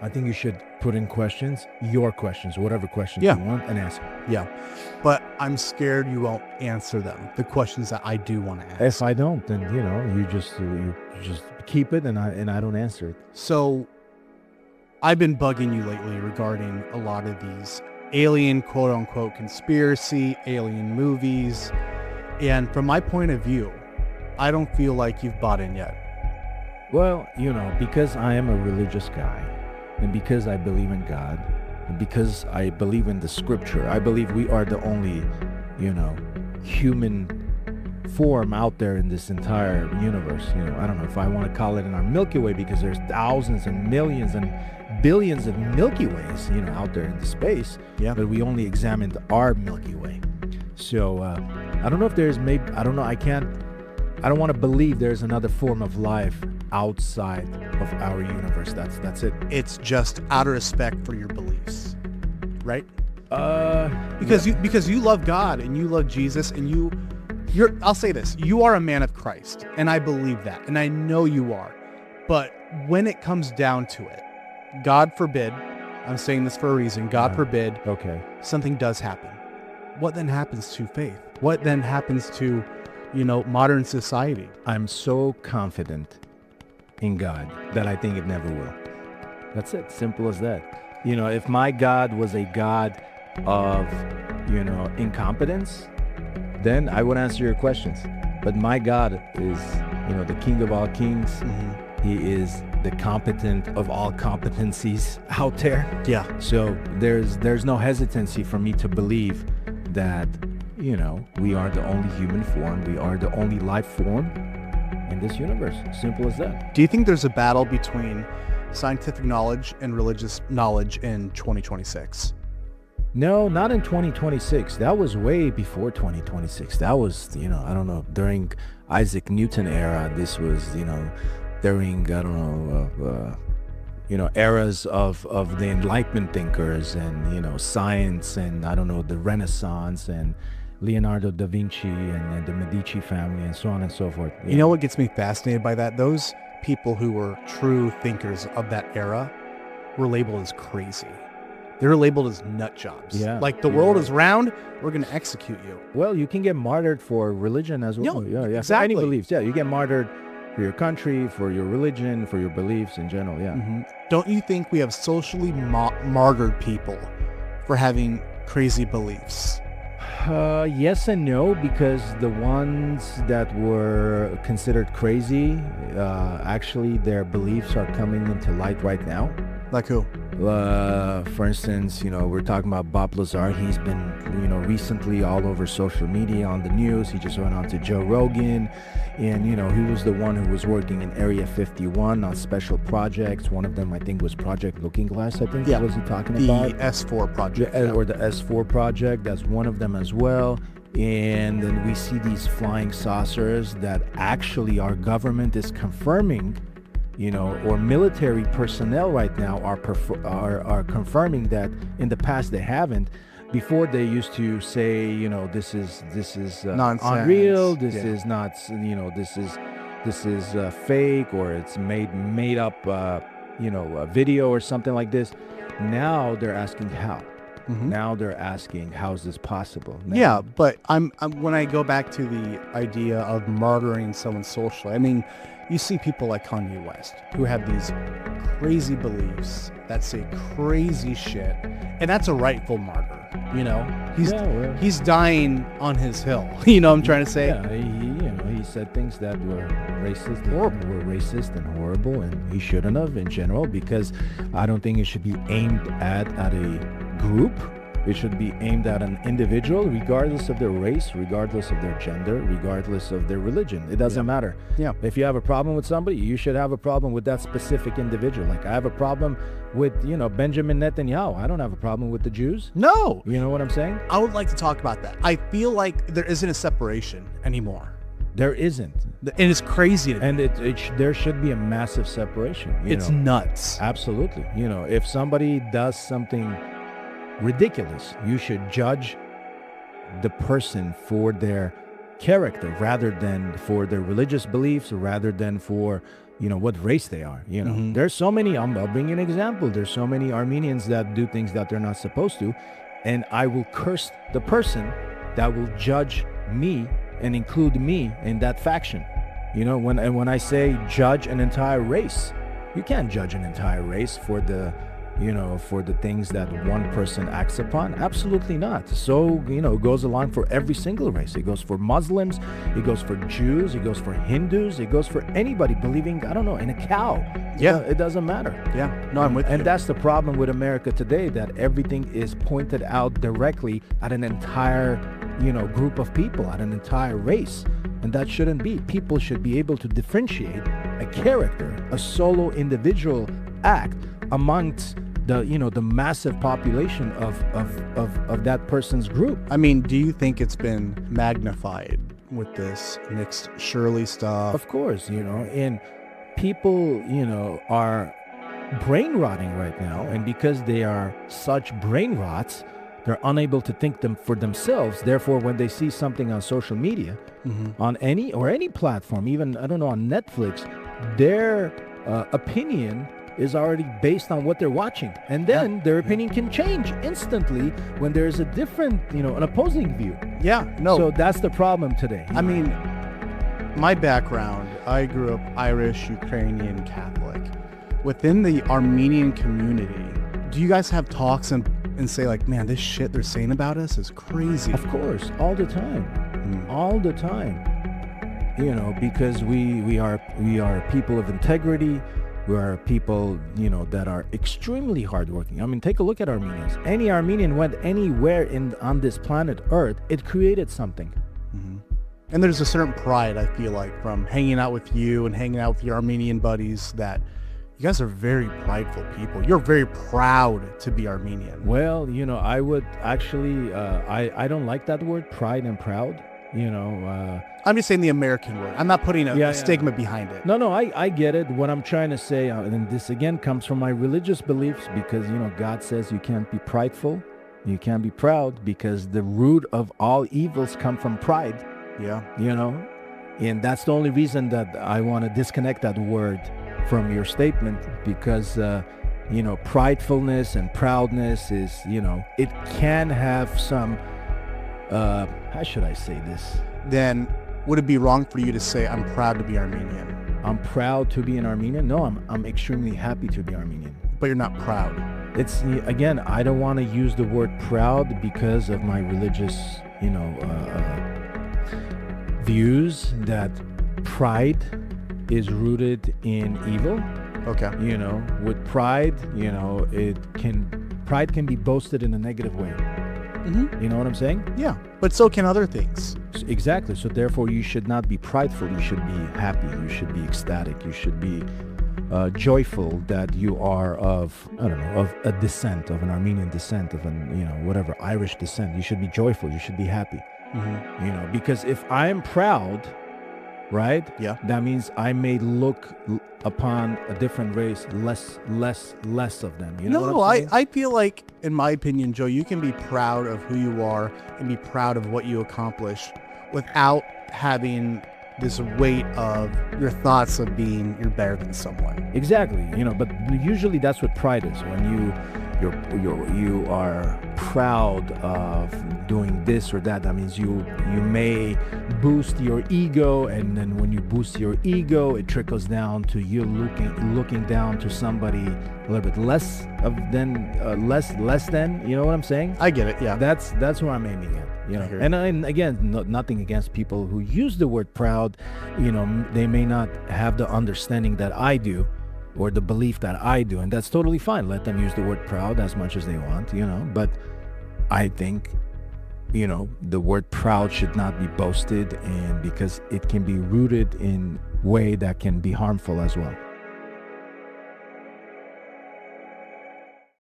I think you should put in questions, your questions, whatever questions Yeah. you want, and ask. Yeah. But I'm scared you won't answer them, the questions that I do want to ask. If I don't, then you just keep it, and I don't answer it. So I've been bugging you lately regarding a lot of these alien quote unquote conspiracy, alien movies. And from my point of view, I don't feel like you've bought in yet. Well, because I am a religious guy, and because I believe in God, and because I believe in the scripture, I believe we are the only, human form out there in this entire universe. I don't know if I want to call it in our Milky Way, because there's thousands and millions and billions of Milky Ways, out there in the space. Yeah. But we only examined our Milky Way. So I don't know if there's I don't know. I don't want to believe there's another form of life outside of our universe. That's it. It's just out of respect for your beliefs, right? Because Because you love God and you love Jesus and you're I'll say this, you are a man of Christ, and I believe that, and I know you are. But when it comes down to it, God forbid, I'm saying this for a reason, God forbid, okay, something does happen. What then happens to faith? What then happens to, modern society? I'm so confident in God that I think it never will. That's it. Simple as that. If my God was a God of, incompetence, then I would answer your questions. But my God is, the King of all kings. Mm-hmm. He is the competent of all competencies out there. Yeah. So there's no hesitancy for me to believe that, we are the only human form. We are the only life form in this universe. Simple as that. Do you think there's a battle between scientific knowledge and religious knowledge in 2026? No, not in 2026. That was way before 2026. That was, I don't know, during Isaac Newton era. This was, during, I don't know, eras of the Enlightenment thinkers and, science and, I don't know, the Renaissance and Leonardo da Vinci and the Medici family and so on and so forth. You know what gets me fascinated by that? Those people who were true thinkers of that era were labeled as crazy. They were labeled as nut jobs. Yeah. Like the world is round, we're going to execute you. Well, you can get martyred for religion as well. No, yeah. exactly. For any beliefs. Yeah, you get martyred for your country, for your religion, for your beliefs in general. Yeah. Mm-hmm. Don't you think we have socially martyred people for having crazy beliefs? Yes and no, because the ones that were considered crazy, actually their beliefs are coming into light right now. Like who? For instance, we're talking about Bob Lazar. He's been, recently all over social media, on the news. He just went on to Joe Rogan, and, he was the one who was working in Area 51 on special projects. One of them, I think, was Project Looking Glass, I think. Yeah. Was he talking The about? S4 project. Or the S4 project. That's one of them as well. And then we see these flying saucers that actually our government is confirming, or military personnel right now are confirming that in the past they haven't. Before they used to say, this is Nonsense. unreal. This Yeah. is not, this is fake, or it's made up, a video or something like this. Now they're asking how. Mm-hmm. Now they're asking, how is this possible? Now, Yeah, but I'm when I go back to the idea of martyring someone socially, I mean, you see people like Kanye West who have these crazy beliefs that say crazy shit, and that's a rightful martyr. He's dying on his hill. You know what I'm trying to say? Yeah, he said things that were racist, and horrible, and he shouldn't have in general, because I don't think it should be aimed at a group. It should be aimed at an individual, regardless of their race, regardless of their gender, regardless of their religion. It doesn't matter. Yeah. If you have a problem with somebody, you should have a problem with that specific individual. Like, I have a problem with, Benjamin Netanyahu. I don't have a problem with the Jews. No. You know what I'm saying? I would like to talk about that. I feel like there isn't a separation anymore. There isn't. And it's crazy. And there should be a massive separation. It's nuts. Absolutely. If somebody does something ridiculous, you should judge the person for their character rather than for their religious beliefs, rather than for what race they are. There's so many, I'll bring you an example. There's so many Armenians that do things that they're not supposed to, and I will curse the person that will judge me and include me in that faction. When I say judge an entire race, you can't judge an entire race for the things that one person acts upon. Absolutely not. So, it goes along for every single race. It goes for Muslims, it goes for Jews, it goes for Hindus, it goes for anybody believing, I don't know, in a cow. Yeah. It doesn't matter. Yeah. No, I'm with you. And that's the problem with America today, that everything is pointed out directly at an entire, group of people, at an entire race. And that shouldn't be. People should be able to differentiate a character, a solo individual act amongst the massive population of that person's group. I mean, do you think it's been magnified with this mixed Shirley stuff? Of course, and people, are brain rotting right now, and because they are such brain rots, they're unable to think them for themselves. Therefore, when they see something on social media, on any platform, even, I don't know, on Netflix, their opinion is already based on what they're watching, and then their opinion can change instantly when there's a different, an opposing view. Yeah, no. So that's the problem today. I mean, my background, I grew up Irish, Ukrainian, Catholic. Within the Armenian community, do you guys have talks and say like, man, this shit they're saying about us is crazy? Of course, all the time, all the time. Because we are people of integrity. We are people, that are extremely hardworking. I mean, take a look at Armenians. Any Armenian went anywhere on this planet Earth, it created something. And there's a certain pride, I feel like, from hanging out with you and hanging out with your Armenian buddies, that you guys are very prideful people. You're very proud to be Armenian. Well, I would actually, I don't like that word, pride and proud. I'm just saying the American word. I'm not putting a stigma behind it. No, I get it. What I'm trying to say, and this again comes from my religious beliefs, because, God says you can't be prideful, you can't be proud, because the root of all evils come from pride. Yeah. And that's the only reason that I want to disconnect that word from your statement, because, pridefulness and proudness is, it can have some, how should I say this? Then would it be wrong for you to say, I'm proud to be Armenian? I'm proud to be an Armenian? No, I'm extremely happy to be Armenian. But you're not proud. It's, again, I don't want to use the word proud because of my religious, views, that pride is rooted in evil. Okay. With pride, pride can be boasted in a negative way. You know what I'm saying? Yeah, but so can other things. Exactly. So therefore, you should not be prideful. You should be happy. You should be ecstatic. You should be joyful that you are of a descent, of an Armenian descent, of an, whatever, Irish descent. You should be joyful. You should be happy. Because if I'm proud, right? Yeah. That means I may look upon a different race less of them. I feel like, in my opinion, Joe, you can be proud of who you are and be proud of what you accomplish without having this weight of your thoughts of being you're better than someone. Exactly. But usually that's what pride is. When you are proud of doing this or that, that means you may boost your ego, and then when you boost your ego, it trickles down to you looking down to somebody a little bit less than, you know what I'm saying? I get it. Yeah. That's where I'm aiming at. And again, nothing against people who use the word proud. They may not have the understanding that I do, or the belief that I do, and that's totally fine. Let them use the word proud as much as they want, but I think, the word proud should not be boasted, and because it can be rooted in way that can be harmful as well.